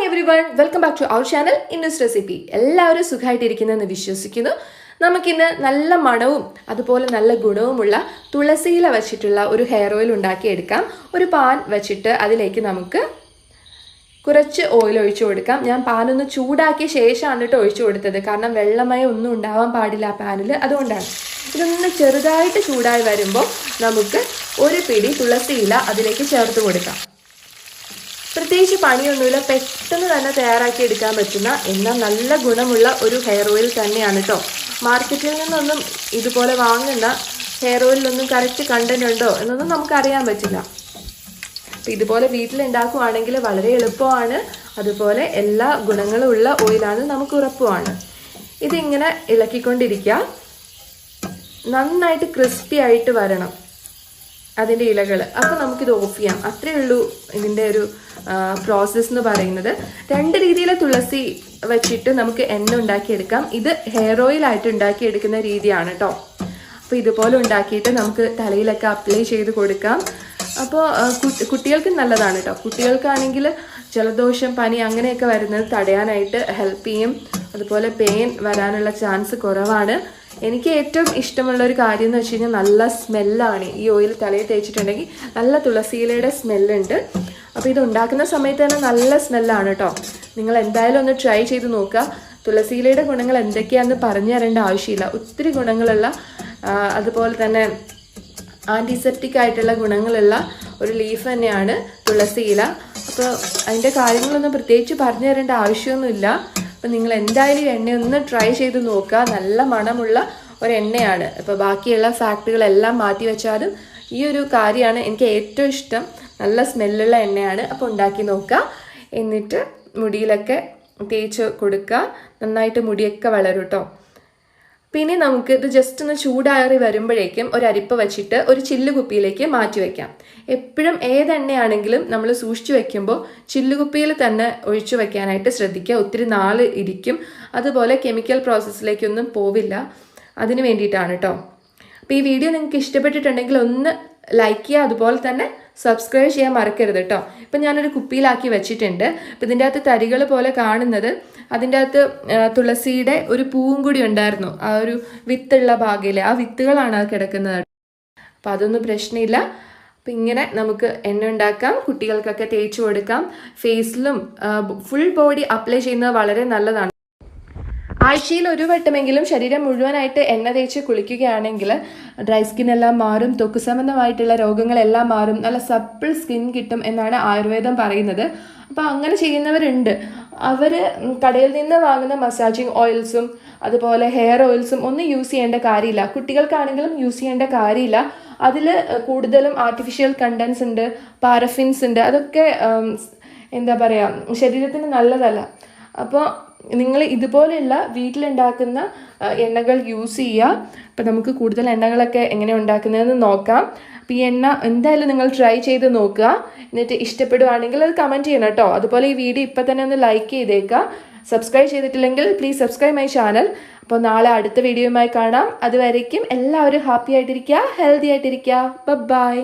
everyone, welcome back to our channel Innus Recipe. എല്ലാവരും സുഖമായിട്ടിരിക്കുന്നെന്ന് വിശ്വസിക്കുന്നു. നമുക്കിന്ന് നല്ല മണവും അതുപോലെ നല്ല ഗുണവുമുള്ള തുളസിയില വെച്ചിട്ടുള്ള ഒരു ഹെയർ ഓയിൽ ഉണ്ടാക്കിയെടുക്കാം. ഒരു പാൻ വെച്ചിട്ട് അതിലേക്ക് നമുക്ക് കുറച്ച് ഓയിൽ ഒഴിച്ചു കൊടുക്കാം. ഞാൻ പാൻ ഒന്ന് ചൂടാക്കിയ ശേഷമാണ് കേട്ടോ ഒഴിച്ചു കൊടുത്തത്, കാരണം വെള്ളമയം ഒന്നും ഉണ്ടാവാൻ പാടില്ല ആ പാനിൽ, അതുകൊണ്ടാണ്. ഇതൊന്ന് ചെറുതായിട്ട് ചൂടായി വരുമ്പോൾ നമുക്ക് ഒരു പിടി തുളസിയില അതിലേക്ക് ചേർത്ത് കൊടുക്കാം. പ്രത്യേകിച്ച് പണിയൊന്നുമില്ല, പെട്ടെന്ന് തന്നെ തയ്യാറാക്കി എടുക്കാൻ പറ്റുന്ന എന്നാൽ നല്ല ഗുണമുള്ള ഒരു ഹെയർ ഓയിൽ തന്നെയാണ് കേട്ടോ. മാർക്കറ്റിൽ നിന്നൊന്നും ഇതുപോലെ വാങ്ങുന്ന ഹെയർ ഓയിലൊന്നും കറക്റ്റ് കണ്ടന്റ് ഉണ്ടോ എന്നൊന്നും നമുക്കറിയാൻ പറ്റില്ല. അപ്പം ഇതുപോലെ വീട്ടിലുണ്ടാക്കുവാണെങ്കിൽ വളരെ എളുപ്പമാണ്, അതുപോലെ എല്ലാ ഗുണങ്ങളും ഉള്ള ഓയിലാണ്, നമുക്ക് ഉറപ്പുമാണ്. ഇതിങ്ങനെ ഇളക്കിക്കൊണ്ടിരിക്കുക, നന്നായിട്ട് ക്രിസ്പി ആയിട്ട് വരണം അതിൻ്റെ ഇലകൾ. അപ്പോൾ നമുക്കിത് ഓഫ് ചെയ്യാം. അത്രയേ ഉള്ളൂ ഇതിൻ്റെ ഒരു പ്രോസസ്സ് എന്ന് പറയുന്നത്. രണ്ട് രീതിയിൽ തുളസി വെച്ചിട്ട് നമുക്ക് എണ്ണ ഉണ്ടാക്കിയെടുക്കാം. ഇത് ഹെയർ ഓയിലായിട്ട് ഉണ്ടാക്കിയെടുക്കുന്ന രീതിയാണ് കേട്ടോ. അപ്പോൾ ഇതുപോലെ ഉണ്ടാക്കിയിട്ട് നമുക്ക് തലയിലൊക്കെ അപ്ലൈ ചെയ്ത് കൊടുക്കാം. അപ്പോൾ കുട്ടികൾക്ക് നല്ലതാണ് കേട്ടോ. കുട്ടികൾക്കാണെങ്കിൽ ജലദോഷം, പനി അങ്ങനെയൊക്കെ വരുന്നത് തടയാനായിട്ട് ഹെൽപ്പ് ചെയ്യും. അതുപോലെ പെയിൻ വരാനുള്ള ചാൻസ് കുറവാണ്. എനിക്ക് ഏറ്റവും ഇഷ്ടമുള്ള ഒരു കാര്യം എന്ന് വെച്ച് കഴിഞ്ഞാൽ നല്ല സ്മെല്ലാണ്. ഈ ഓയിൽ തലയിൽ തേച്ചിട്ടുണ്ടെങ്കിൽ നല്ല തുളസിയിലയുടെ സ്മെല്ലുണ്ട്. അപ്പോൾ ഇത് ഉണ്ടാക്കുന്ന സമയത്ത് തന്നെ നല്ല സ്മെല്ലാണ് കേട്ടോ. നിങ്ങൾ എന്തായാലും ഒന്ന് ട്രൈ ചെയ്ത് നോക്കുക. തുളസിയിലയുടെ ഗുണങ്ങൾ എന്തൊക്കെയാണെന്ന് പറഞ്ഞു തരേണ്ട ആവശ്യമില്ല. ഒത്തിരി ഗുണങ്ങളുള്ള, അതുപോലെ തന്നെ ആൻറ്റിസെപ്റ്റിക് ആയിട്ടുള്ള ഗുണങ്ങളുള്ള ഒരു ലീഫ് തന്നെയാണ് തുളസിയില. അപ്പോൾ അതിൻ്റെ കാര്യങ്ങളൊന്നും പ്രത്യേകിച്ച് പറഞ്ഞു തരേണ്ട ആവശ്യമൊന്നുമില്ല. അപ്പം നിങ്ങൾ എന്തായാലും എണ്ണ ഒന്ന് ട്രൈ ചെയ്ത് നോക്കുക. നല്ല മണമുള്ള ഒരു എണ്ണയാണ്. ഇപ്പോൾ ബാക്കിയുള്ള ഫാക്ടറികളെല്ലാം മാറ്റി വെച്ചാലും ഈ ഒരു കാര്യമാണ് എനിക്ക് ഏറ്റവും ഇഷ്ടം. നല്ല സ്മെല്ലുള്ള എണ്ണയാണ്. അപ്പോൾ ഉണ്ടാക്കി നോക്കുക. എന്നിട്ട് മുടിയിലൊക്കെ തേച്ച് കൊടുക്കുക. നന്നായിട്ട് മുടിയൊക്കെ വളരും കേട്ടോ. പിന്നെ നമുക്ക് ഇത് ജസ്റ്റ് ഒന്ന് ചൂടാറി വരുമ്പോഴേക്കും ഒരു അരിപ്പ വെച്ചിട്ട് ഒരു ചില്ലുകുപ്പിയിലേക്ക് മാറ്റി വയ്ക്കാം. എപ്പോഴും ഏതെണ്ണയാണെങ്കിലും നമ്മൾ സൂക്ഷിച്ചു വെക്കുമ്പോൾ ചില്ലുകുപ്പിയിൽ തന്നെ ഒഴിച്ചു വെക്കാനായിട്ട് ശ്രദ്ധിക്കുക. ഒത്തിരി നാൾ ഇരിക്കും. അതുപോലെ കെമിക്കൽ പ്രോസസ്സിലേക്കൊന്നും പോവില്ല. അതിന് വേണ്ടിയിട്ടാണ് കേട്ടോ. അപ്പോൾ ഈ വീഡിയോ നിങ്ങൾക്ക് ഇഷ്ടപ്പെട്ടിട്ടുണ്ടെങ്കിൽ ഒന്ന് ലൈക്ക് ചെയ്യുക, അതുപോലെ തന്നെ സബ്സ്ക്രൈബ് ചെയ്യാൻ മറക്കരുത് കേട്ടോ. ഇപ്പം ഞാനൊരു കുപ്പിയിലാക്കി വെച്ചിട്ടുണ്ട്. അപ്പം ഇതിൻ്റെ അകത്ത് തരികൾ പോലെ കാണുന്നത്, അതിൻ്റെ അകത്ത് തുളസിയുടെ ഒരു പൂവും കൂടി ഉണ്ടായിരുന്നു. ആ ഒരു വിത്തുള്ള ഭാഗയിൽ ആ വിത്തുകളാണ് അത് കിടക്കുന്നത്. അപ്പം അതൊന്നും പ്രശ്നമില്ല. അപ്പം ഇങ്ങനെ നമുക്ക് എണ്ണ ഉണ്ടാക്കാം, കുട്ടികൾക്കൊക്കെ തേച്ച് കൊടുക്കാം. ഫേസിലും ഫുൾ ബോഡി അപ്ലൈ ചെയ്യുന്നത് വളരെ നല്ലതാണ്. ആഴ്ചയിൽ ഒരു വട്ടമെങ്കിലും ശരീരം മുഴുവനായിട്ട് എണ്ണ തേച്ച് കുളിക്കുകയാണെങ്കിൽ ഡ്രൈ സ്കിൻ എല്ലാം മാറും, ത്വക്ക് സംബന്ധമായിട്ടുള്ള രോഗങ്ങളെല്ലാം മാറും, നല്ല സപ്പിൾ സ്കിൻ കിട്ടും എന്നാണ് ആയുർവേദം പറയുന്നത്. അപ്പോൾ അങ്ങനെ ചെയ്യുന്നവരുണ്ട്. അവർ കടയിൽ നിന്ന് വാങ്ങുന്ന മസാജിങ് ഓയിൽസും അതുപോലെ ഹെയർ ഓയിൽസും ഒന്നും യൂസ് ചെയ്യേണ്ട കാര്യമില്ല. കുട്ടികൾക്കാണെങ്കിലും യൂസ് ചെയ്യേണ്ട കാര്യമില്ല. അതിൽ കൂടുതലും ആർട്ടിഫിഷ്യൽ കണ്ടൻസ് ഉണ്ട്, പാരഫിൻസ് ഉണ്ട്. അതൊക്കെ എന്താ പറയുക, ശരീരത്തിന് നല്ലതല്ല. അപ്പോൾ നിങ്ങൾ ഇതുപോലെയുള്ള വീട്ടിലുണ്ടാക്കുന്ന എണ്ണകൾ യൂസ് ചെയ്യുക. അപ്പം നമുക്ക് കൂടുതൽ എണ്ണകളൊക്കെ എങ്ങനെ ഉണ്ടാക്കുന്നതെന്ന് നോക്കാം. അപ്പോൾ ഈ എണ്ണ എന്തായാലും നിങ്ങൾ ട്രൈ ചെയ്ത് നോക്കുക. എന്നിട്ട് ഇഷ്ടപ്പെടുവാണെങ്കിൽ അത് കമൻറ്റ് ചെയ്യണം കേട്ടോ. അതുപോലെ ഈ വീഡിയോ ഇപ്പം തന്നെ ഒന്ന് ലൈക്ക് ചെയ്തേക്കുക. സബ്സ്ക്രൈബ് ചെയ്തിട്ടില്ലെങ്കിൽ പ്ലീസ് സബ്സ്ക്രൈബ് മൈ ചാനൽ. അപ്പോൾ നാളെ അടുത്ത വീഡിയോയുമായി കാണാം. അതുവരേക്കും എല്ലാവരും ഹാപ്പി ആയിട്ടിരിക്കുക, ഹെൽത്തി ആയിട്ടിരിക്കുക. ബൈ.